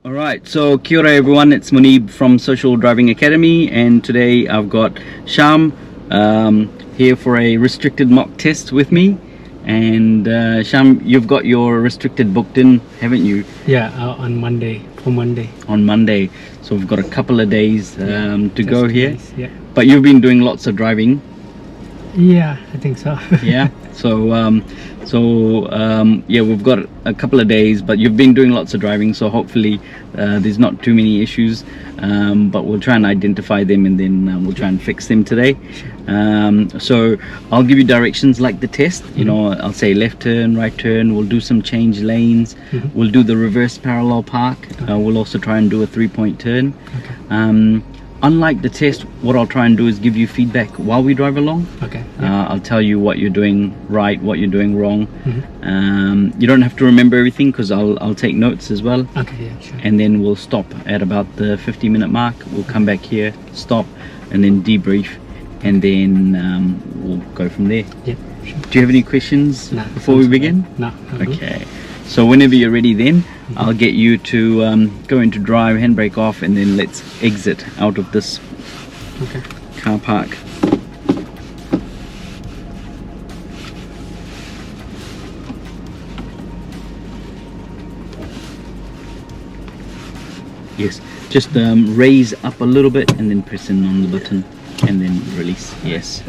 Alright, so kia ora everyone, it's Munib from Social Driving Academy, and today I've got Shyam here for a restricted mock test with me. And Shyam, you've got your restricted booked in, haven't you? Yeah, on Monday, for Monday. On Monday, so we've got a couple of days to go here. Days, yeah. But you've been doing lots of driving. Yeah, I think so. Yeah, so yeah, we've got a couple of days, but you've been doing lots of driving, so hopefully there's not too many issues, but we'll try and identify them, and then we'll try and fix them today. So I'll give you directions like the test, you know, I'll say left turn, right turn, we'll do some change lanes, we'll do the reverse parallel park, we'll also try and do a 3-point turn. Unlike the test, what I'll try and do is give you feedback while we drive along. Okay. Yeah. I'll tell you what you're doing right, what you're doing wrong. You don't have to remember everything because I'll take notes as well. Okay, yeah, sure. And then we'll stop at about the 50-minute mark. We'll come back here, stop, and then debrief, and then we'll go from there. Yeah, sure. Do you have any questions before we begin? No. Okay. So whenever you're ready, then I'll get you to go into drive, handbrake off, and then let's exit out of this car park. Yes, just raise up a little bit and then press in on the button and then release. Yes.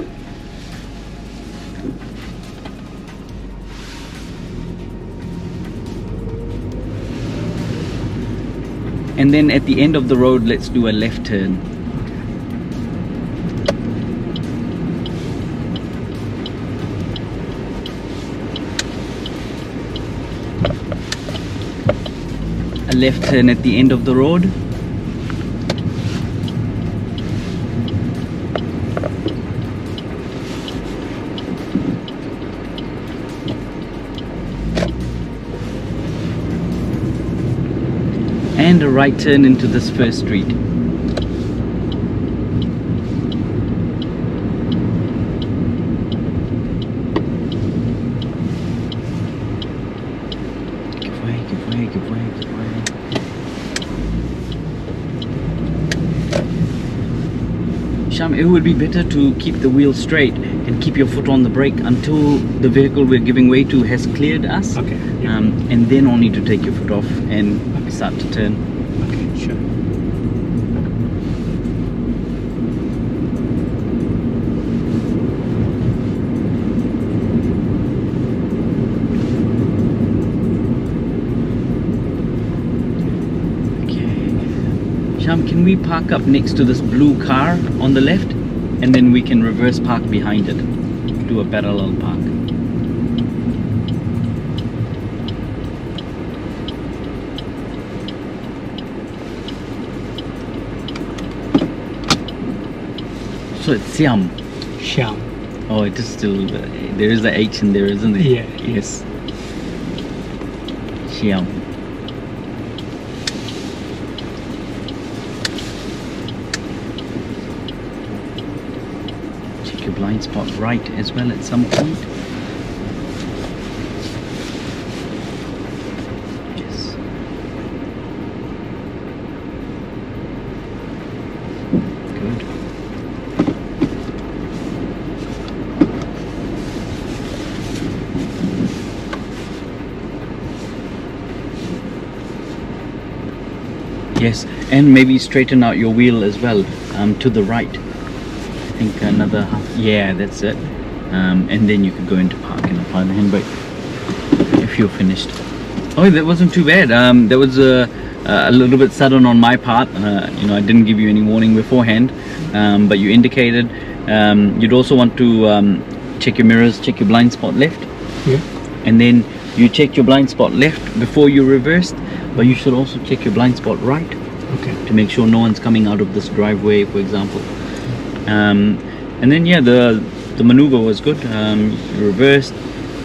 And then at the end of the road, let's do a left turn. A left turn at the end of the road. And a right turn into this first street. Give way, give way, give way, give way. Shyam, it would be better to keep the wheel straight and keep your foot on the brake until the vehicle we're giving way to has cleared us. Okay. Yeah. And then only to take your foot off and start to turn. Okay, sure. Shyam, can we park up next to this blue car on the left, and then we can reverse park behind it, do a parallel park. So it's Shyam. Shyam. Oh, it is still, there is the H in there, isn't there? Yeah. Yes. Shyam. Check your blind spot right as well at some point. Yes. Good. Yes, and maybe straighten out your wheel as well, to the right. I think another half, yeah, that's it. And then you could go into park and apply the handbrake if you're finished. Oh, that wasn't too bad. That was a little bit sudden on my part. You know, I didn't give you any warning beforehand, but you indicated. You'd also want to check your mirrors, check your blind spot left. Yeah. And then you check your blind spot left before you reversed, but you should also check your blind spot right. Okay. To make sure no one's coming out of this driveway, for example. And then yeah, the maneuver was good. You reversed,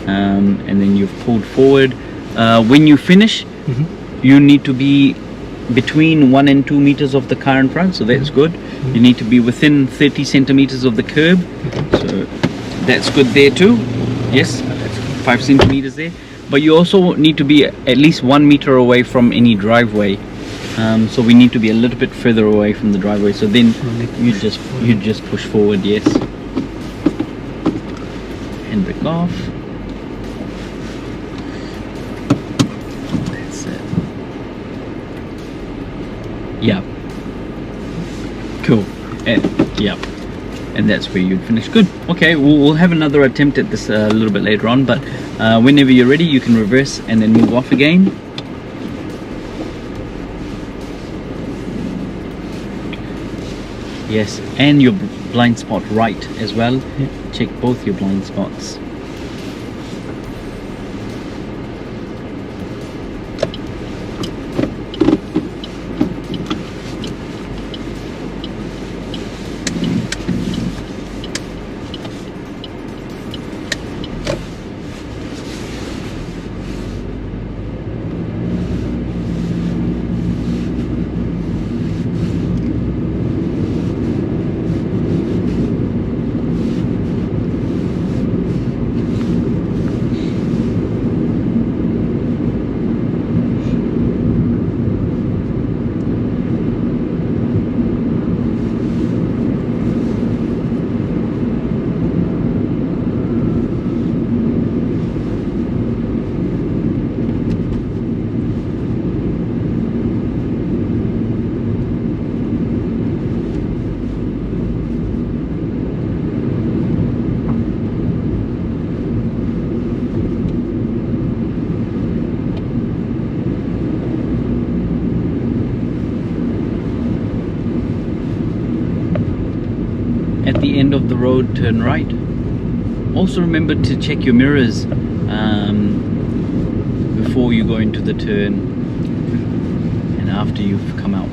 and then you've pulled forward. When you finish, you need to be between 1 and 2 meters of the car in front, so that's good. You need to be within 30 centimeters of the curb, so that's good there too. Yes, 5 centimeters there. But you also need to be at least 1 meter away from any driveway. So we need to be a little bit further away from the driveway. So then you just push forward. Yes. Handbrake off. That's it. Yeah. Cool. And yeah. And that's where you'd finish. Good. Okay, we'll have another attempt at this a little bit later on, but whenever you're ready, you can reverse and then move off again. Yes, and your blind spot right as well. Yeah. Check both your blind spots. At the end of the road, turn right. Also remember to check your mirrors before you go into the turn and after you've come out.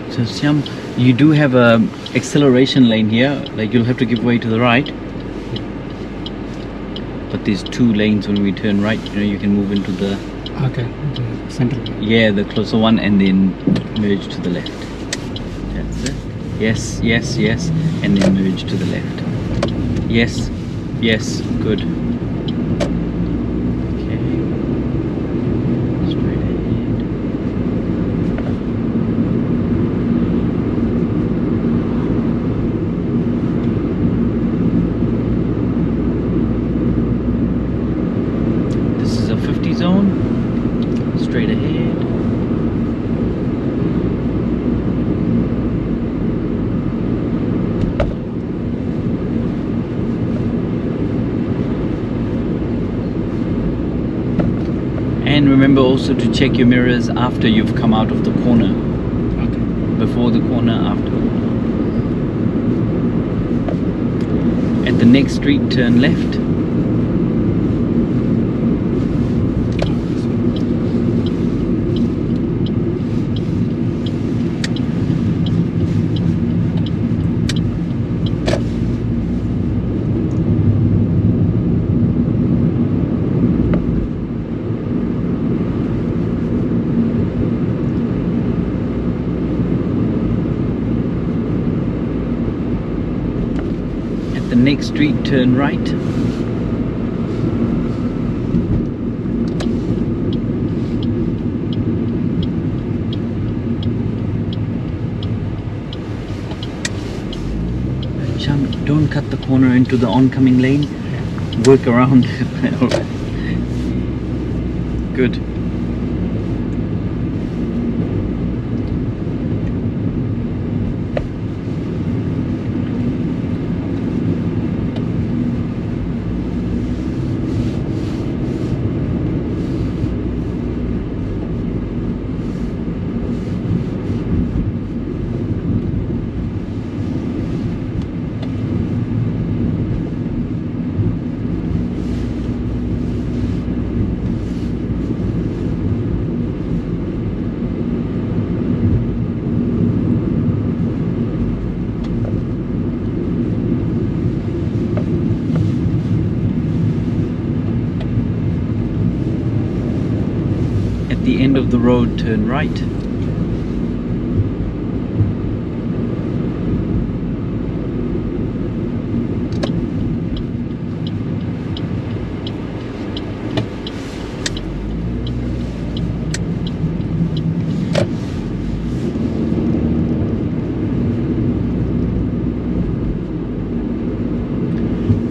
So Shyam, you do have a acceleration lane here, like you'll have to give way to the right. But there's two lanes when we turn right, you know, you can move into the... Okay, the center lane. Yeah, the closer one and then merge to the left. That's it. Yes, yes, yes. And then merge to the left. Yes, yes, good. Okay. Straight ahead. This is a 50 zone. Straight ahead. And remember also to check your mirrors after you've come out of the corner. Okay. Before the corner, after. At the next street, turn left. The next street, turn right. Shyam, don't cut the corner into the oncoming lane. Work around. Good. the end of the road, turn right.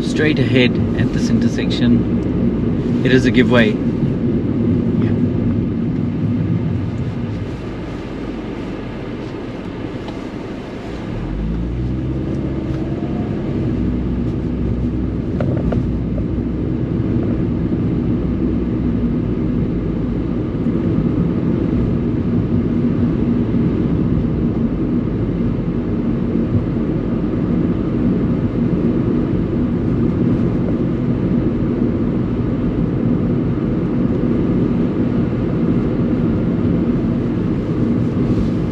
Straight ahead at this intersection, it is a giveaway.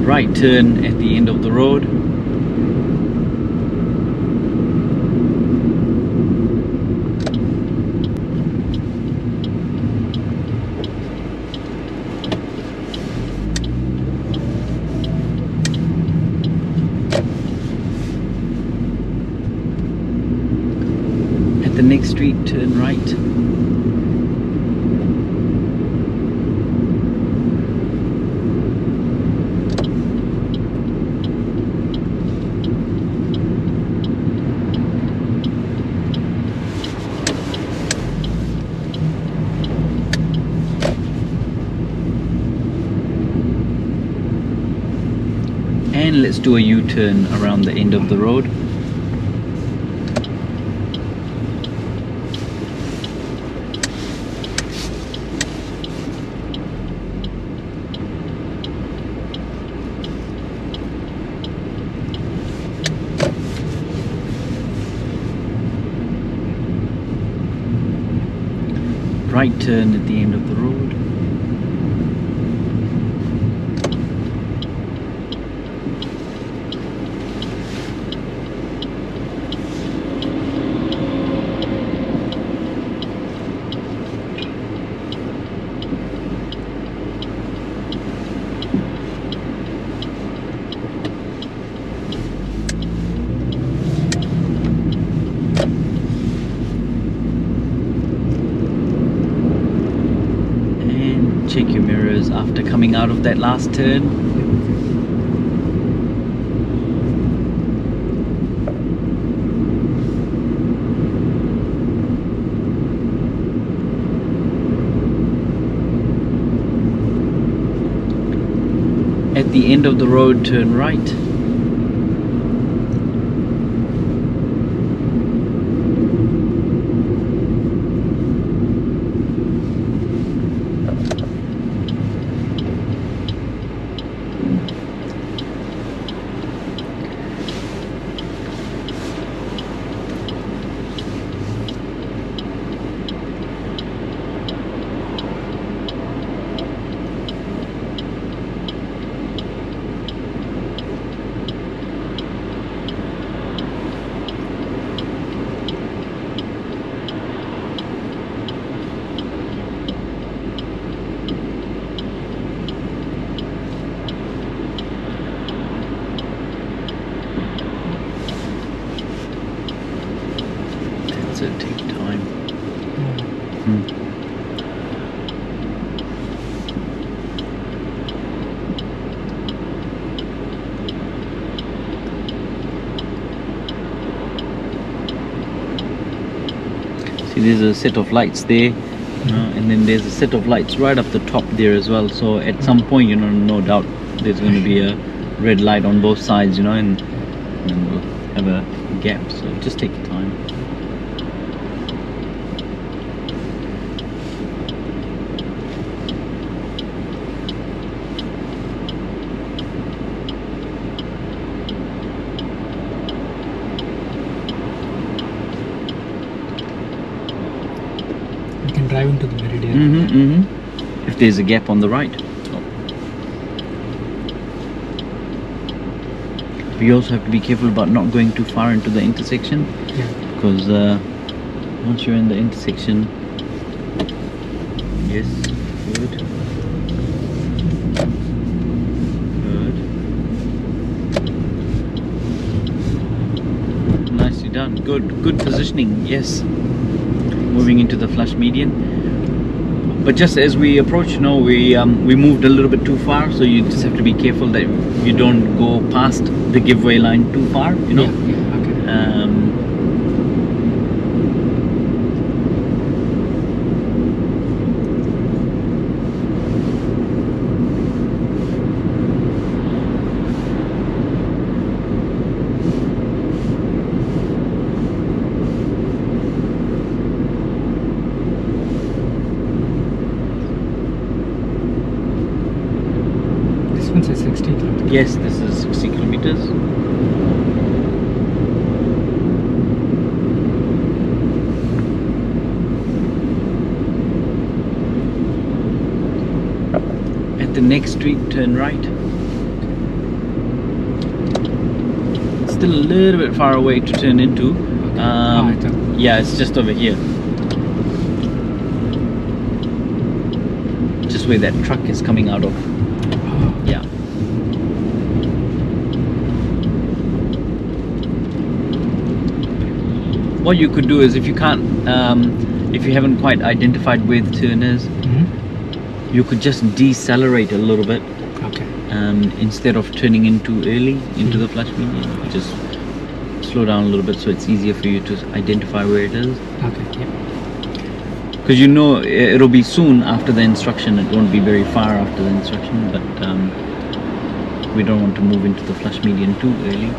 Right turn at the end of the road. At the next street, turn right. And let's do a U-turn around the end of the road. Right turn at the end of the road. Check your mirrors after coming out of that last turn. At the end of the road, turn right. It take time. See, there's a set of lights there, and then there's a set of lights right up the top there as well. So at some point, no doubt there's going to be a red light on both sides, and we'll have a gap. So just take your time. Drive into the meridian. If there's a gap on the right. We also have to be careful about not going too far into the intersection, because once you're in the intersection, yes, good. done. Good positioning. Yes. Moving into the flush median. But just as we approach, we moved a little bit too far, so you just have to be careful that you don't go past the giveaway line too far. Yeah, okay. This one says 60 kilometers. Yes, this is 60 kilometers. At the next street, turn right. It's still a little bit far away to turn into. I thought- Yeah, it's just over here. Just where that truck is coming out of. Yeah. What you could do is, if you can't, if you haven't quite identified where the turn is, Mhm. you could just decelerate a little bit Okay. instead of turning in too early into the flush median. Just slow down a little bit so it's easier for you to identify where it is. Okay. Yeah. Because it'll be soon after the instruction. It won't be very far after the instruction, but we don't want to move into the flush median too early.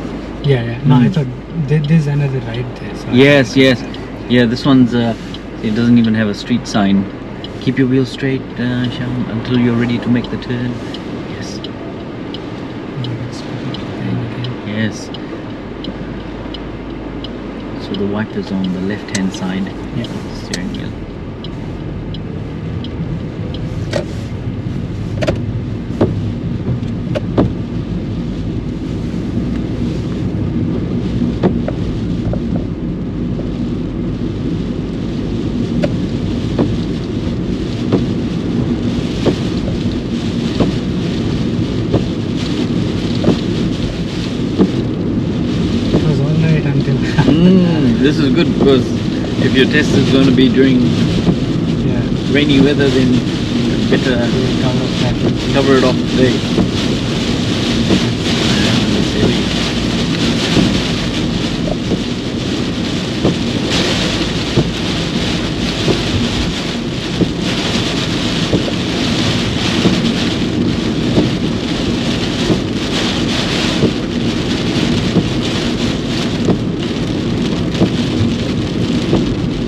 Yeah. No, I thought there's another right there. So Yes. Yeah, this one's it doesn't even have a street sign. Keep your wheel straight, Shyam, until you're ready to make the turn. Yes. Yes. So the wiper's on the left hand side Yeah. of the steering wheel. It was all night until. This is good because if your test is going to be during Yeah. rainy weather, then better Cover of that. cover it off today.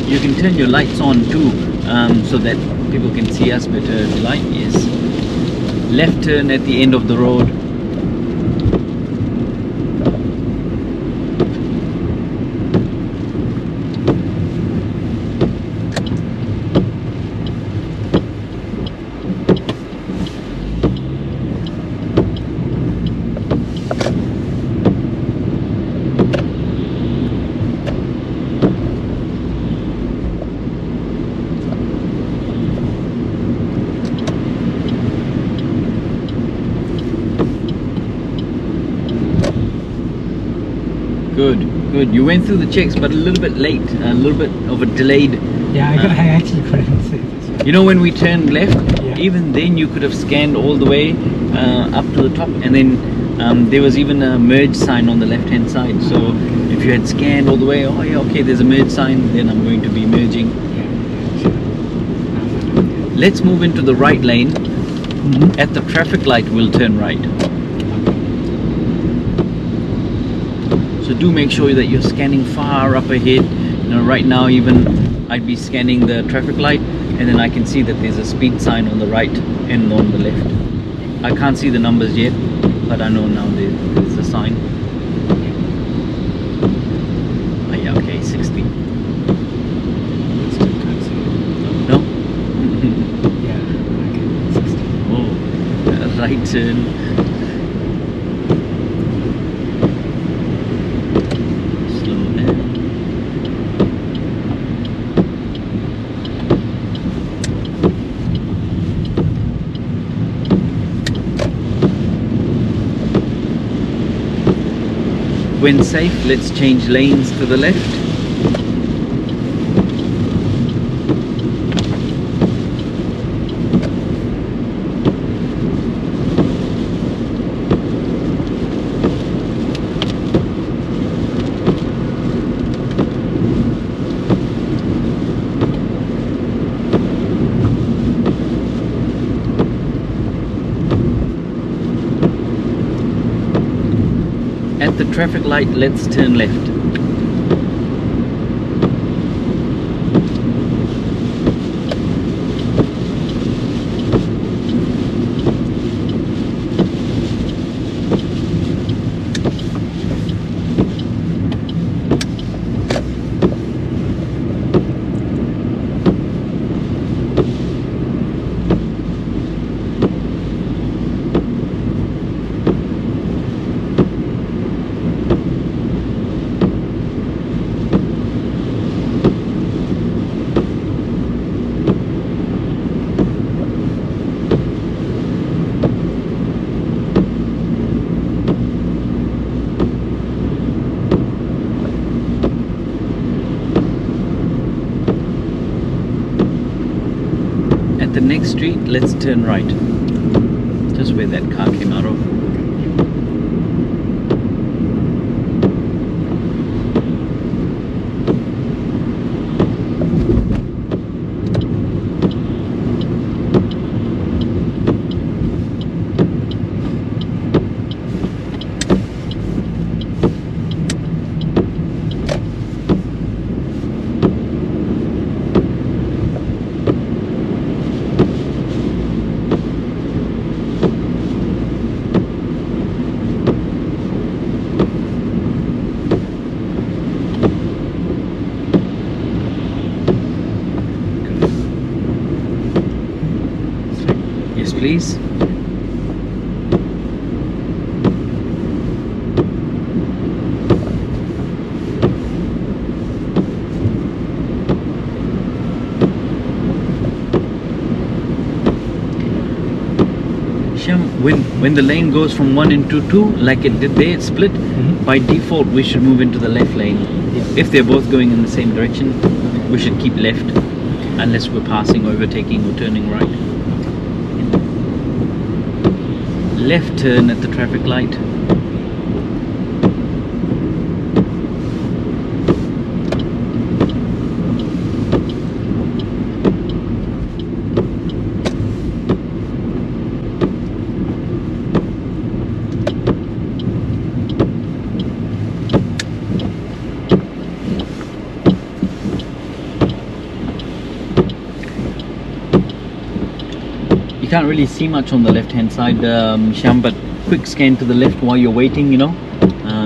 You can turn your lights on too, so that people can see us better if you like. Yes. Left turn at the end of the road. Good. You went through the checks, but a little bit late, a little bit of a delayed. Yeah, I actually couldn't say this one. You know, when we turned left, Yeah. even then you could have scanned all the way up to the top, and then there was even a merge sign on the left hand side. So if you had scanned all the way, oh yeah, okay, there's a merge sign, then I'm going to be merging. Yeah, sure. Let's move into the right lane. Mhm. At the traffic light, we'll turn right. So do make sure that you're scanning far up ahead. You know, right now even I'd be scanning the traffic light, and then I can see that there's a speed sign on the right and on the left. I can't see the numbers yet, but I know now there's a sign. Oh yeah, okay, 60. Still can't see it. No? Yeah, okay, 60. Oh, right turn. Slow down. When safe, let's change lanes to the left. At the traffic light, let's turn left. At the next street, let's turn right. Just where that car came out of. Yes, please. Shyam, when the lane goes from 1 into 2, like it did there, it split, by default we should move into the left lane. If they're both going in the same direction, we should keep left, unless we're passing, overtaking or turning right. Left turn at the traffic light. You can't really see much on the left hand side, Shyam, but quick scan to the left while you're waiting, you know.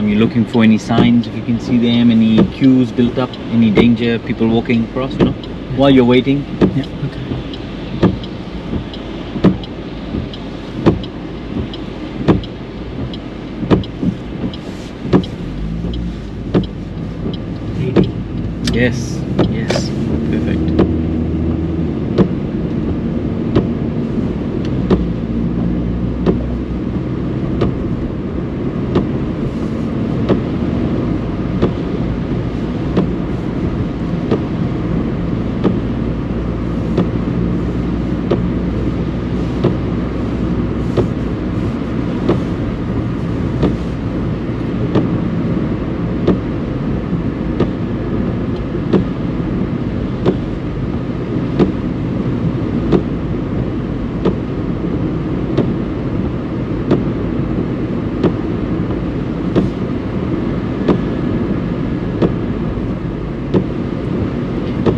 You're looking for any signs, if you can see them, any queues built up, any danger, people walking across, you know, while you're waiting. Yeah, okay. Yes, yes, perfect.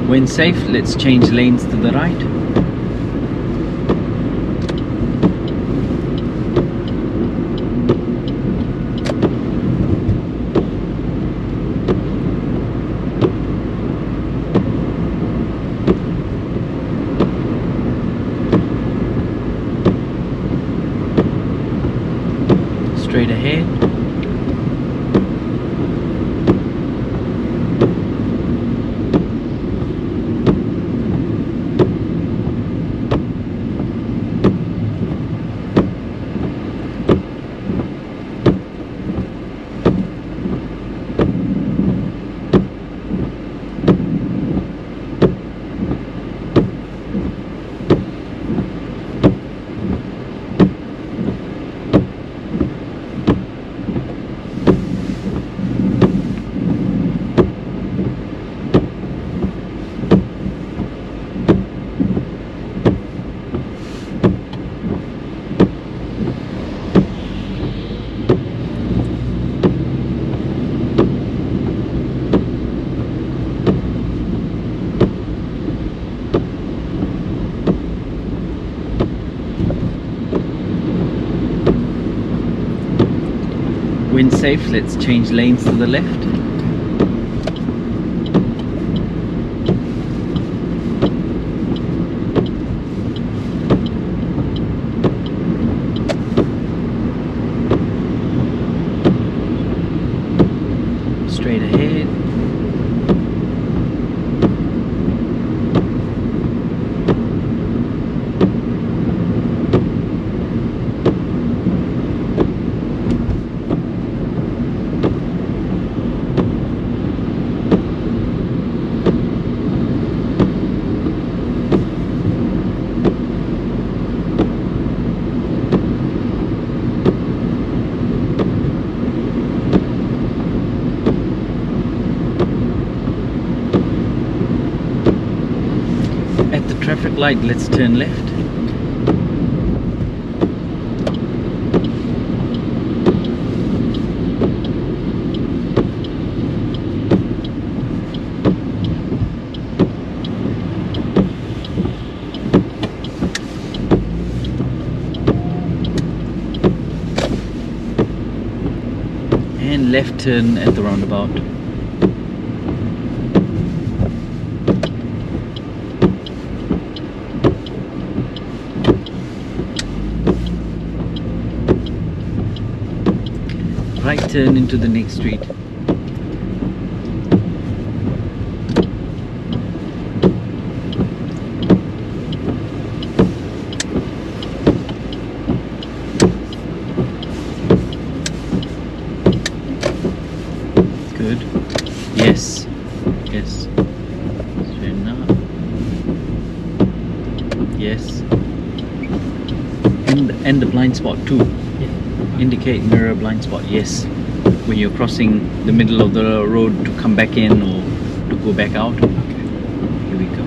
When safe, let's change lanes to the right. Straight ahead. safe, let's change lanes to the left. Straight ahead. At the traffic light, let's turn left. And left turn at the roundabout. Right turn into the next street. Good. Yes. Yes. Straight enough. Yes. And the blind spot too. Indicate mirror blind spot, yes, when you're crossing the middle of the road to come back in or to go back out. Here we go.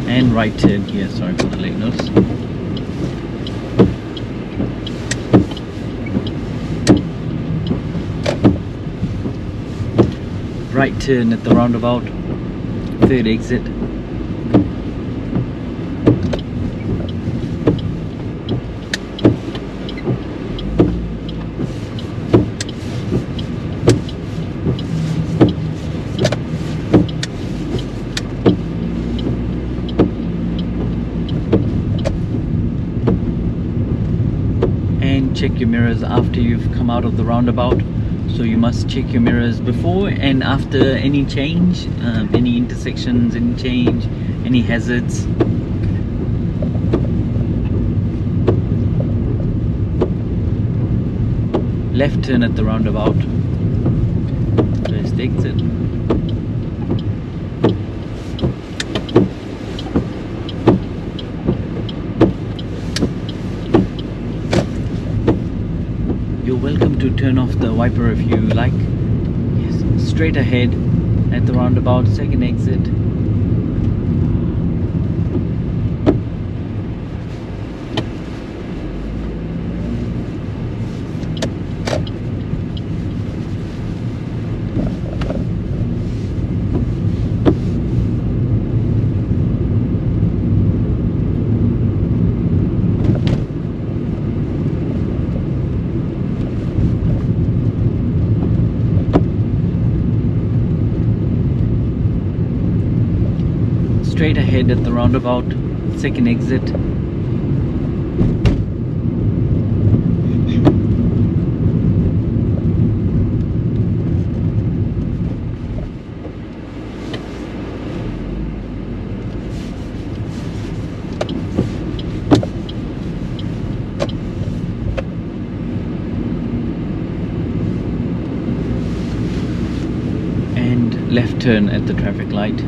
And right turn here, sorry for the late notice. Right turn at the roundabout, third exit. And check your mirrors after you've come out of the roundabout. So you must check your mirrors before and after any change, any intersections, any change, any hazards. Left turn at the roundabout, first exit. You're welcome to turn off the wiper if you like. Yes, straight ahead at the roundabout, second exit. Straight ahead at the roundabout, second exit. And left turn at the traffic light.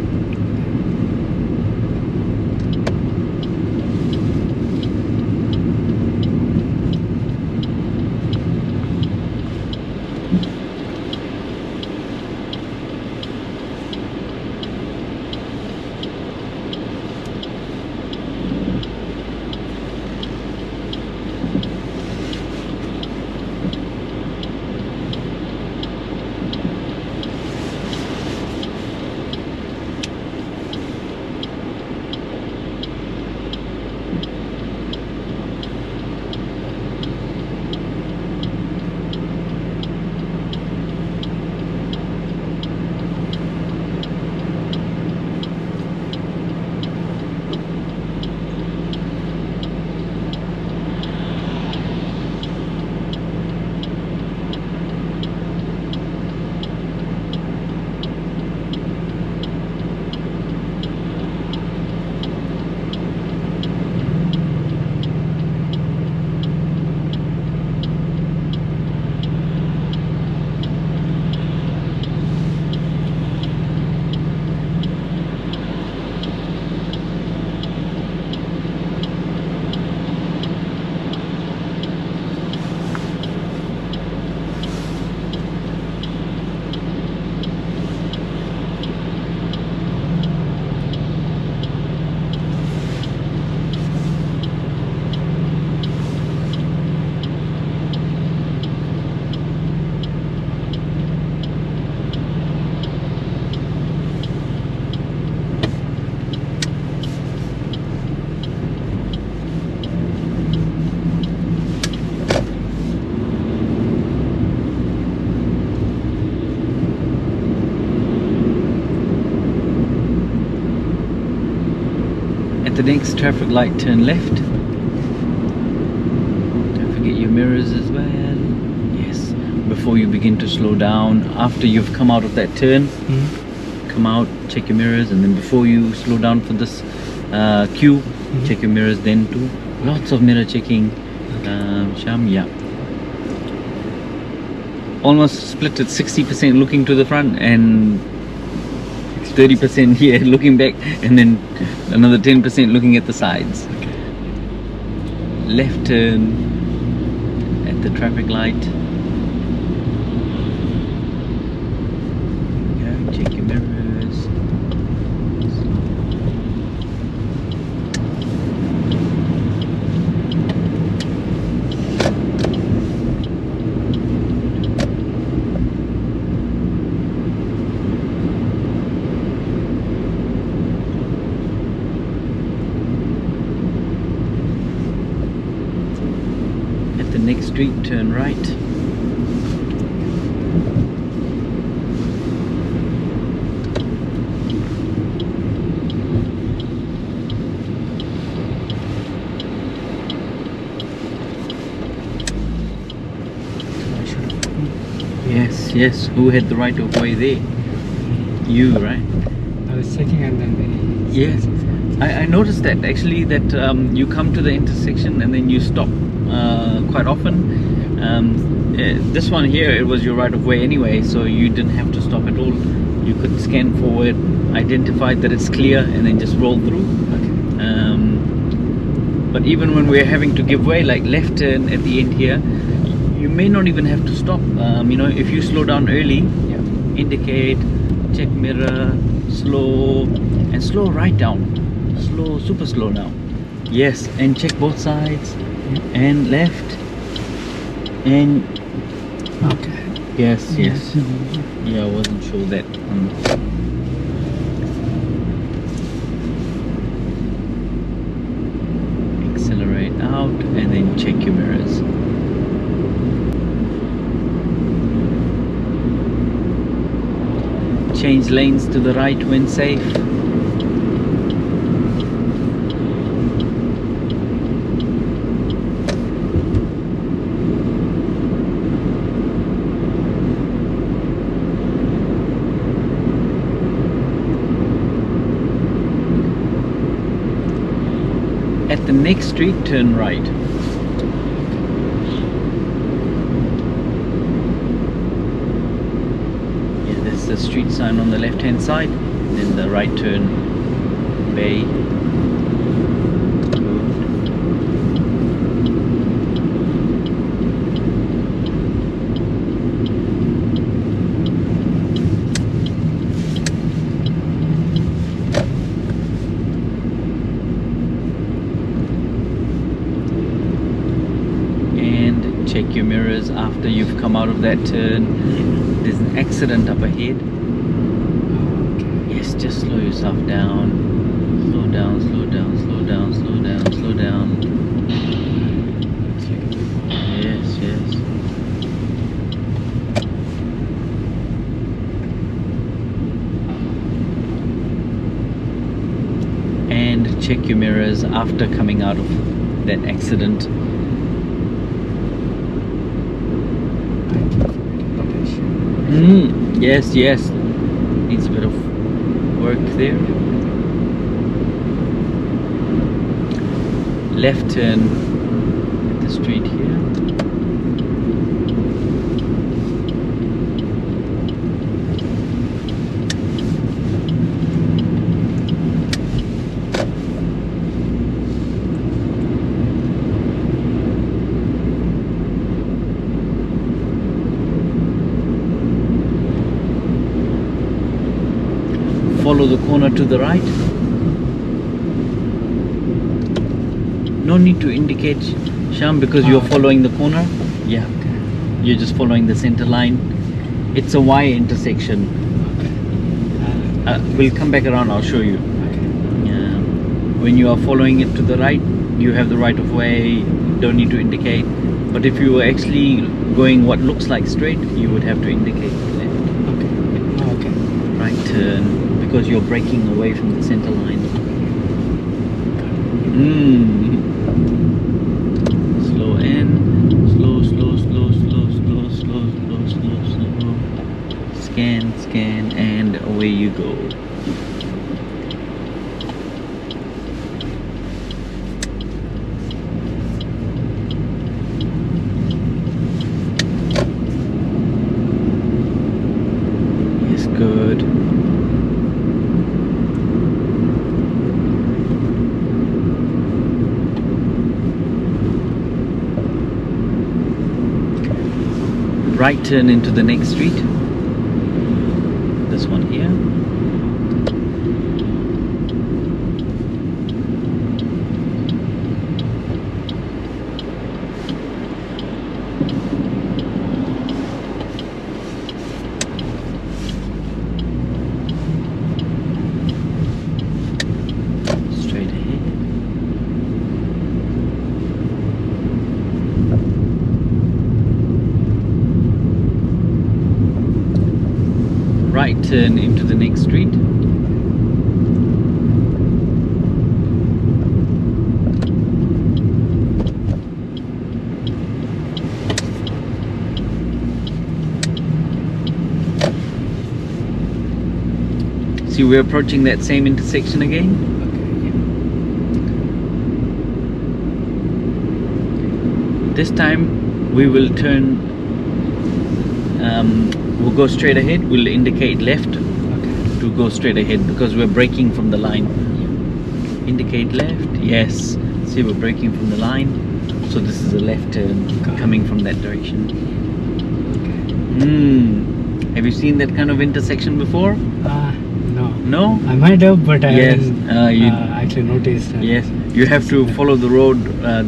At the next traffic light, turn left. Don't forget your mirrors as well. Yes. Before you begin to slow down, after you've come out of that turn, come out, check your mirrors, and then before you slow down for this queue, check your mirrors then too. Lots of mirror checking, Shyam. Yeah. Almost split at 60% looking to the front and 30% here looking back, and then another 10% looking at the sides. Okay. Left turn at the traffic light. Go, check your mirrors. Next street, turn right. Yes. Who had the right of way there? You, right? I was checking and then they... Yes. I noticed that actually, that you come to the intersection and then you stop quite often. This one here, it was your right of way anyway, so you didn't have to stop at all. You could scan forward, identify that it's clear, and then just roll through. Okay. But even when we're having to give way, like left turn at the end here, you may not even have to stop. You know, if you slow down early, indicate, check mirror, slow, and slow right down. Slow, super slow now. Yes, and check both sides, and left, and Okay. yes. Yeah, I wasn't sure that. Accelerate out, and then check your mirrors. Change lanes to the right when safe. At the next street, turn right. Yeah, there's the street sign on the left hand side, and then the right turn, bay. Check your mirrors after you've come out of that turn. There's an accident up ahead. Yes, just slow yourself down. Slow down, slow down, slow down, slow down, slow down. Yes. And check your mirrors after coming out of that accident. Yes. Needs a bit of work there. Left turn at the street here. Follow the corner to the right. No need to indicate, Shyam, because you're following the corner. Yeah, you're just following the center line. It's a Y intersection. We'll come back around, I'll show you. When you are following it to the right, you have the right of way, don't need to indicate. But if you were actually going what looks like straight, you would have to indicate left. Right turn, because you're breaking away from the center line. Slow in. Slow, slow, slow, slow, slow, slow, slow, slow, slow. Scan, scan, and away you go. Yes, good. Right turn into the next street. This one here. Straight ahead. Right turn into the next street. See, we're approaching that same intersection again. This time we will turn, we'll go straight ahead. We'll indicate left to go straight ahead because we're braking from the line. Indicate left, yes. See, we're braking from the line. So this is a left turn coming from that direction. Have you seen that kind of intersection before? No. No? I might have, but I Yes, haven't you- actually noticed. Yes, you have to follow the road,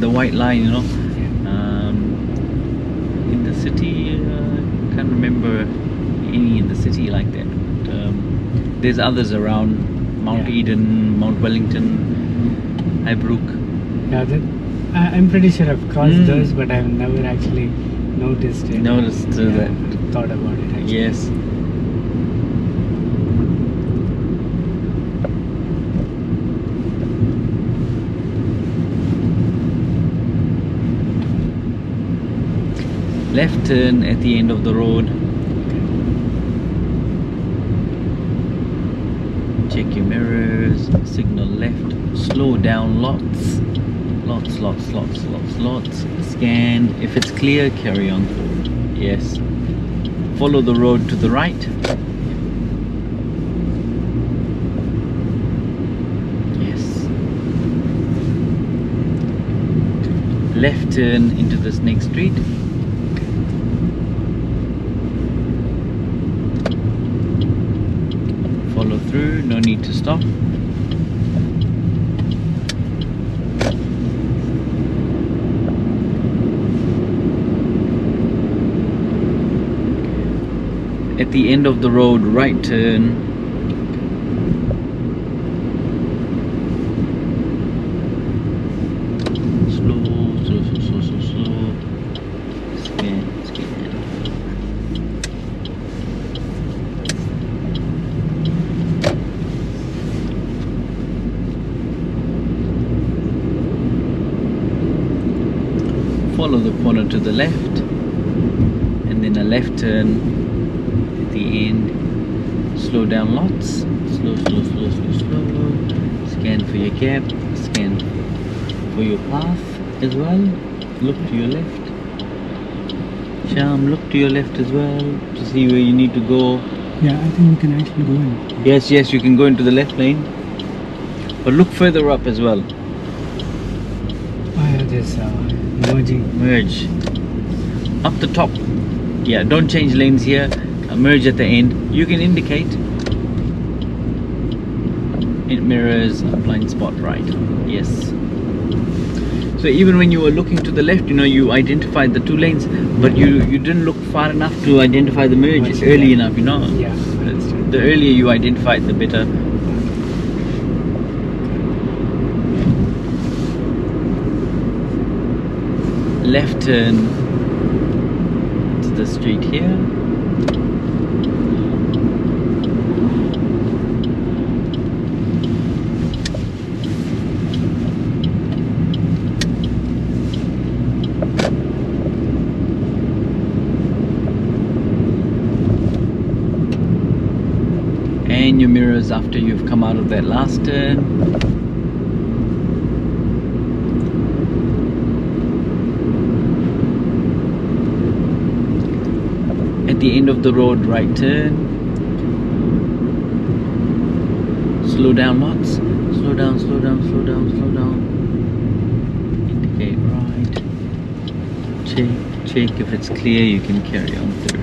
the white line, you know. In the city, can't remember any in the city like that. But, there's others around Mount Eden, Mount Wellington, Highbrook. Yeah, I'm pretty sure I've crossed those, but I've never actually noticed it. Noticed that. Thought about it actually. Yes. Left turn at the end of the road. Check your mirrors, signal left, slow down lots. Lots. Scan. If it's clear, carry on forward. Yes. Follow the road to the right. Yes. Left turn into this next street. Follow through, no need to stop. At the end of the road, right turn. Slow. Scan. Follow the corner to the left, and then a left turn at the end. Slow down lots. Slow. Scan for your gap. Scan for your path as well. Look to your left. Shyam, look to your left as well to see where you need to go. Yeah, I think we can actually go in. Yes, you can go into the left lane. But look further up as well. Oh yeah, there's merging. Merge. Up the top. Yeah, don't change lanes here. Merge at the end. You can indicate. It mirrors a blind spot right. Yes. So even when you were looking to the left, you know, you identified the two lanes, but you didn't look far enough to identify the merge early enough, you know. Yeah, I understand. The earlier you identified, the better. Left turn to the street here. is after you've come out of that last turn. At the end of the road, right turn. Slow down lots. Slow down, slow down, slow down, slow down. Indicate right. Check if it's clear, you can carry on through.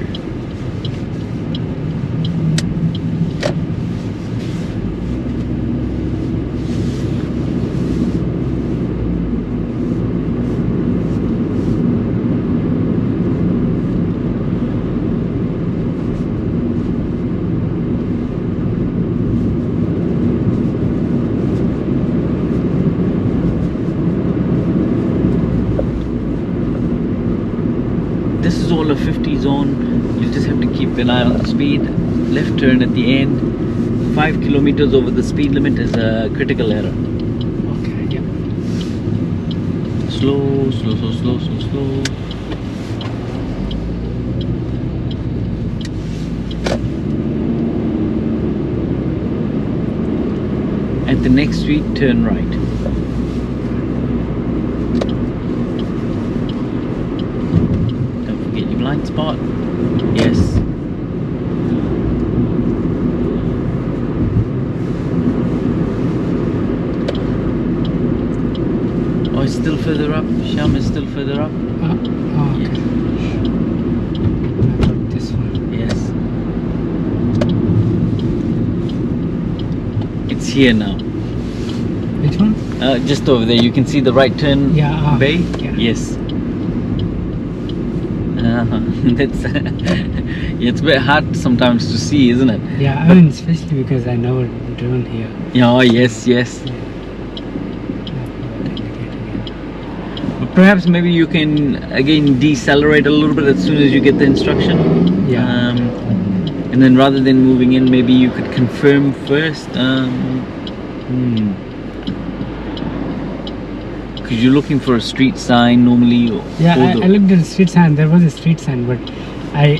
This is all a 50 zone. You just have to keep an eye on the speed. Left turn at the end. 5 kilometers over the speed limit is a critical error. Okay, yeah. Slow, slow, slow, slow, slow, slow. At the next street, turn right. Blind spot. Yes. Oh, it's still further up. Shyam is still further up. Okay. Yes. I got this one. Yes. It's here now. Which one? Just over there. You can see the right turn bay. Yeah. Yes. That's it's a bit hard sometimes to see, isn't it? Yeah, I mean, especially because I never driven here. Oh, yes, yes. Yeah. But perhaps maybe you can again decelerate a little bit as soon as you get the instruction. Yeah. And then rather than moving in, maybe you could confirm first. Because you're looking for a street sign normally. Yeah, I looked at the street sign. There was a street sign, but I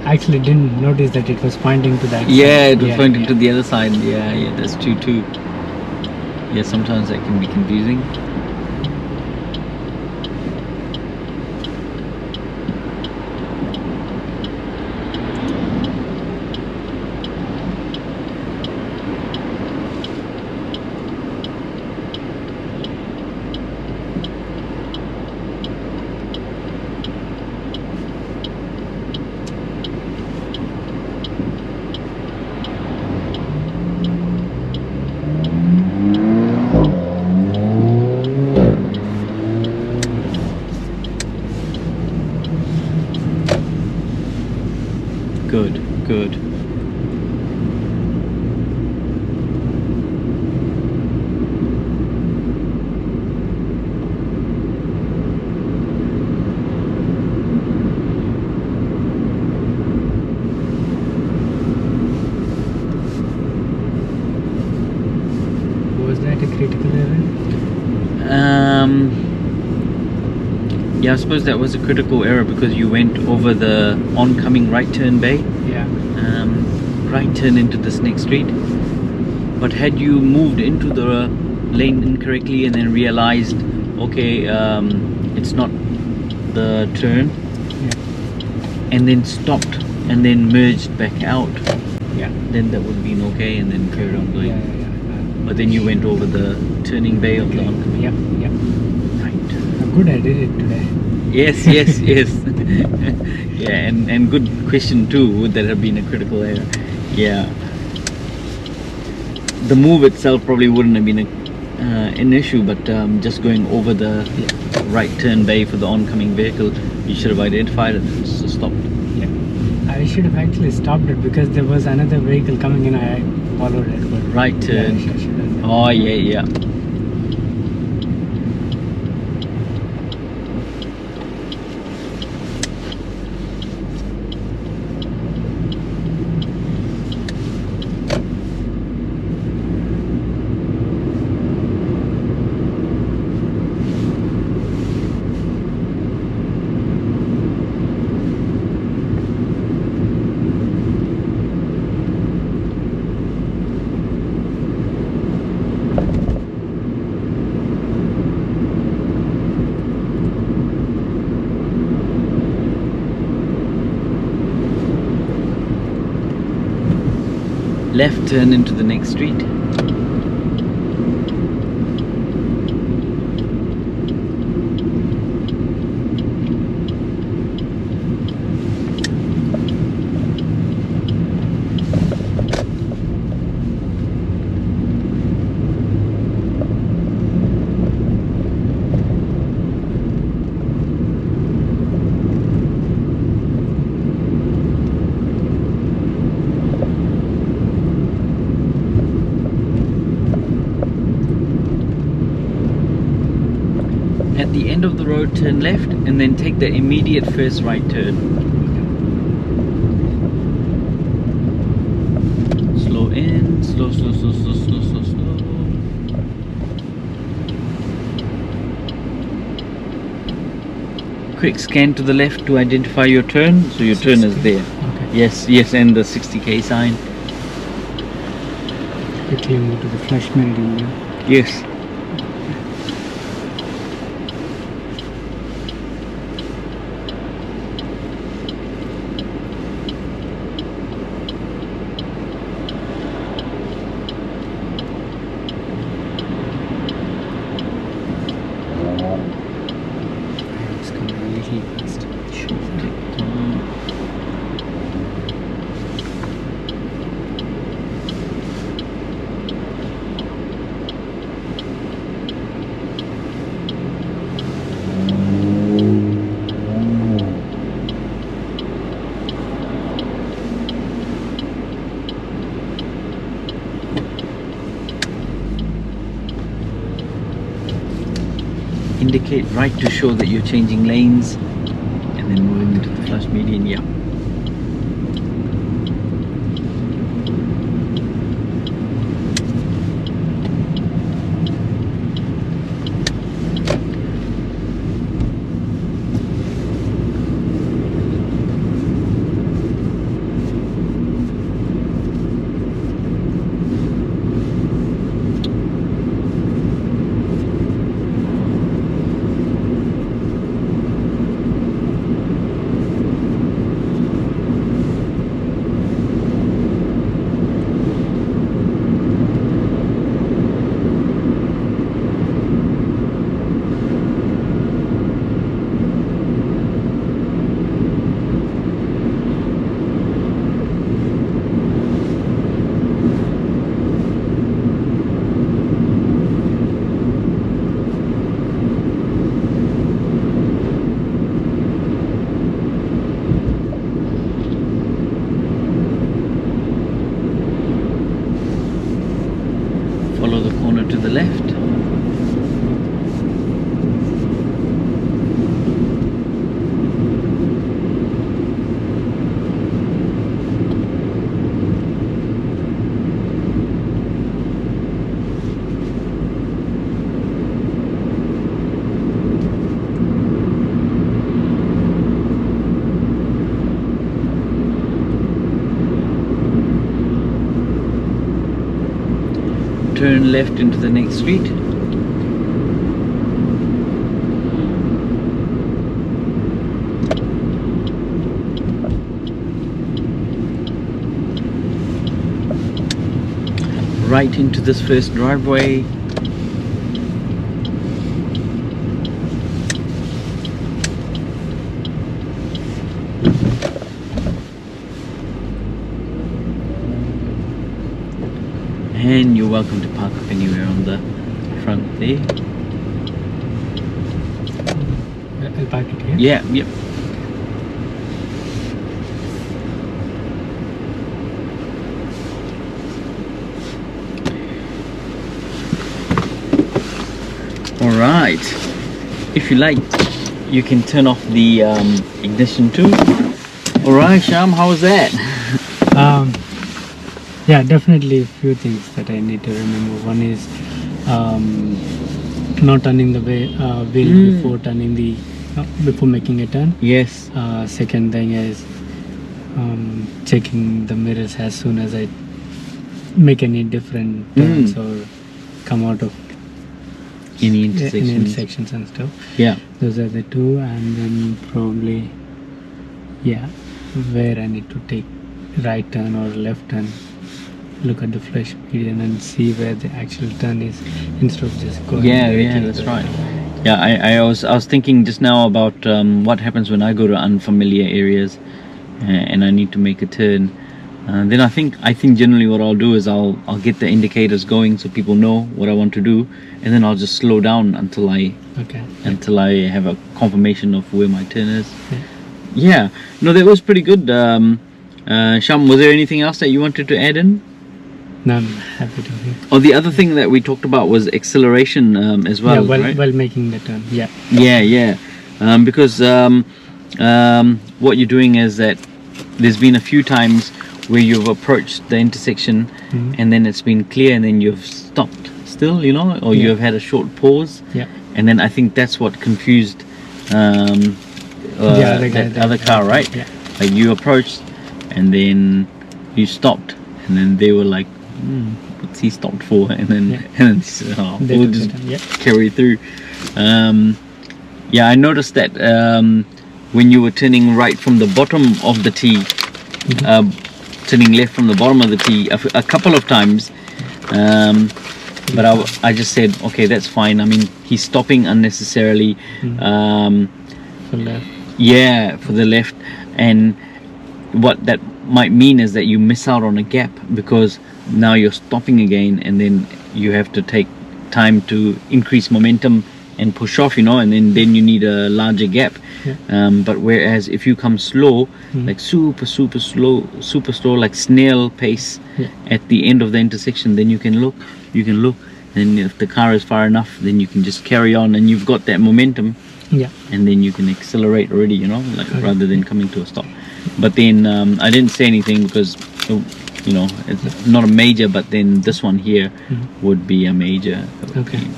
actually didn't notice that it was pointing to that. Yeah, side. it was pointing to the other side. Yeah, that's true too. Yeah, sometimes that can be confusing. Good. Was that a critical error? Yeah, I suppose that was a critical error because you went over the oncoming right turn bay. Yeah. Right turn into this next street. But had you moved into the lane incorrectly and then realized, okay, it's not the turn, and then stopped and then merged back out, then that would have been okay, and then carried on going. But then you went over the turning bay of the oncoming. Yep. Right. Good, I did it today. Yes. Yeah, and good question too. Would that have been a critical error? Yeah. The move itself probably wouldn't have been an issue, but just going over the right turn bay for the oncoming vehicle, you should have identified it and stopped. Yeah. I should have actually stopped it because there was another vehicle coming in. I followed it. But Right turn. I should have. Oh yeah. left turn into the next street. At the end of the road, turn left and then take the immediate first right turn. Slow in, slow, slow, slow, slow, slow, slow, slow. Quick scan to the left to identify your turn. So your turn is there. Okay. Yes, yes, and the 60k sign. Quickly move to the flash meridian there. Yes. It's coming a little fast. Indicate right to show that you're changing lanes and then moving into the flash median. Yeah. Follow the corner to the left. Turn left into the next street. Right into this first driveway. And you're welcome to park up anywhere on the front there. I'll park it here. Yeah, yep. Alright. If you like, you can turn off the ignition too. Alright, Shyam, how was that? Yeah, definitely a few things that I need to remember. One is not turning the wheel before turning the before making a turn. Yes. Second thing is checking the mirrors as soon as I make any different turns or come out of Any any intersections. and stuff. Yeah. Those are the two, and then probably where I need to take right turn or left turn look at the flash median and see where the actual turn is instead of just going. Yeah, directly. that's right. Yeah, I was thinking just now about what happens when I go to unfamiliar areas and I need to make a turn. Then I think generally what I'll do is I'll get the indicators going so people know what I want to do, and then I'll just slow down until I have a confirmation of where my turn is. Yeah, no, that was pretty good. Shyam, was there anything else that you wanted to add in? No, I'm happy to hear. Oh, the other thing that we talked about was acceleration as well, right? While making the turn, yeah. Because what you're doing is that there's been a few times where you've approached the intersection and then it's been clear and then you've stopped still, you know, or you've had a short pause. Yeah. And then I think that's what confused that other car, right? Yeah. Like you approached and then you stopped and then they were like, what's he stopped for? And then we'll just carry through. I noticed that when you were turning right from the bottom of the T, turning left from the bottom of the T a couple of times, but I just said, okay, that's fine. I mean, he's stopping unnecessarily. For left. Yeah, for the left. And what that might mean is that you miss out on a gap because now you're stopping again and then you have to take time to increase momentum and push off, you know, and then you need a larger gap. But whereas if you come slow, like super slow, like snail pace at the end of the intersection, then you can look, and if the car is far enough, then you can just carry on and you've got that momentum, and then you can accelerate already, you know, like rather than coming to a stop. But then I didn't say anything because, you know, it's not a major, but then this one here would be a major. Can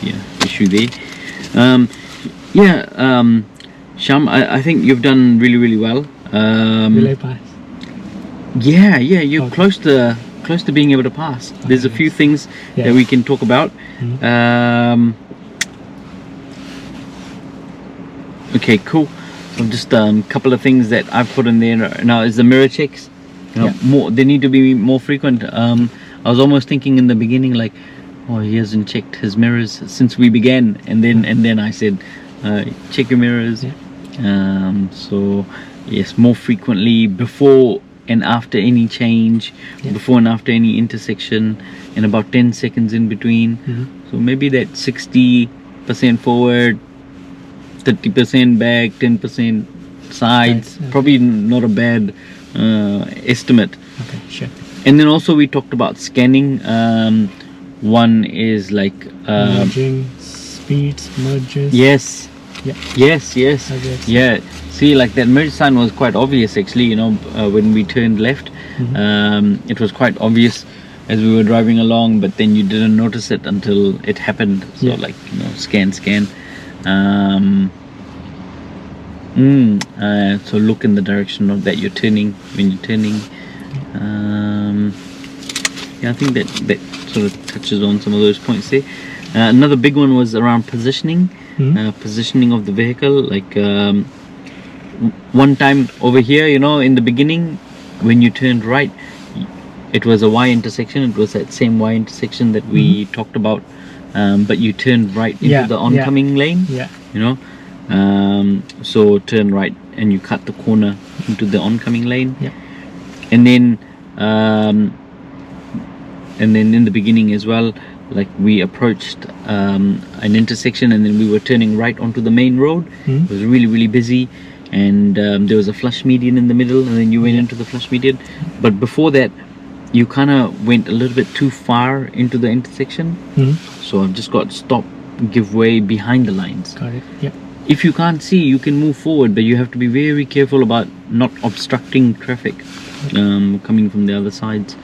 be an issue there. Shyam, I think you've done really well. Will I pass? Yeah, you're close to being able to pass. There's a few things that we can talk about. Okay, cool. So just a couple of things that I've put in there now is the mirror checks. You know, they need to be more frequent. I was almost thinking in the beginning like, oh, he hasn't checked his mirrors since we began, and then I said, check your mirrors. So yes, more frequently, before and after any change, before and after any intersection, and about 10 seconds in between. So maybe that 60% forward, 30% back, 10% sides. Probably not a bad estimate. Okay, sure. And then also we talked about scanning. One is like merging, speeds, merges. Yes. Yeah. See, like that merge sign was quite obvious actually, you know, when we turned left. It was quite obvious as we were driving along, but then you didn't notice it until it happened. So like, you know, scan. So look in the direction of that you're turning when you're turning. I think that sort of touches on some of those points there. Another big one was around positioning. Positioning of the vehicle. Like one time over here, you know, in the beginning when you turned right, it was a Y intersection. It was that same Y intersection that we talked about, but you turned right into the oncoming lane. You know, so turn right and you cut the corner into the oncoming lane. And then in the beginning as well, like we approached an intersection and then we were turning right onto the main road. It was really busy, and there was a flush median in the middle, and then you went into the flush median. But before that, you kind of went a little bit too far into the intersection. So I've just got to stop, give way behind the lines. Got it. If you can't see, you can move forward, but you have to be very careful about not obstructing traffic coming from the other sides.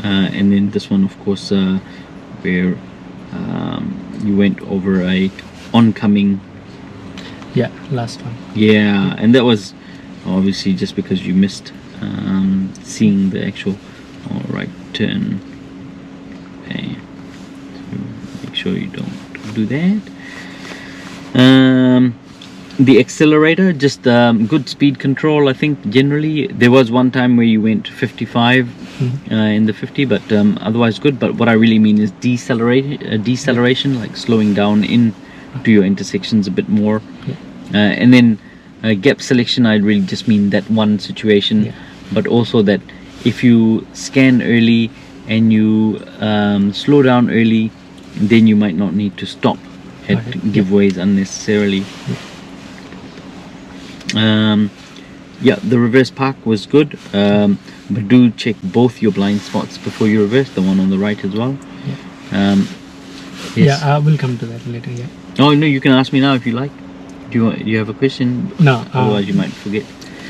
And then this one, of course, where you went over a oncoming. Last one. And that was obviously just because you missed seeing the actual right turn. Okay, so make sure you don't do that. The accelerator, just good speed control. I think generally there was one time where you went 55 in the 50, but otherwise good. But what I really mean is deceleration, like slowing down in to your intersections a bit more. And then gap selection, I really just mean that one situation, but also that if you scan early and you slow down early, then you might not need to stop at giveaways unnecessarily. The reverse park was good, but do check both your blind spots before you reverse, the one on the right as well. Yes. I will come to that later. Oh no, you can ask me now if you like. Do you have a question? No, otherwise you might forget.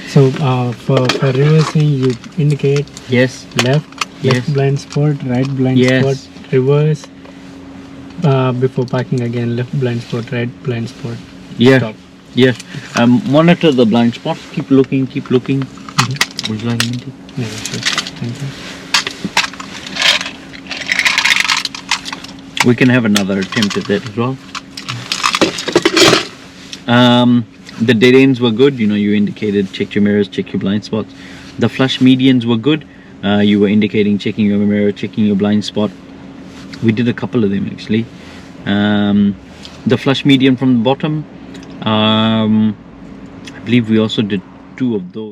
So for reversing, you indicate left blind spot, right blind spot, reverse, before parking again, left blind spot, right blind spot, stop. Monitor the blind spots. Keep looking. Would you like a minty? Yeah, sure. Thank you. We can have another attempt at that as well. The dead ends were good. You indicated check your mirrors, check your blind spots. The flush medians were good. You were indicating checking your mirror, checking your blind spot. We did a couple of them actually. The flush median from the bottom, I believe we also did 2 of those.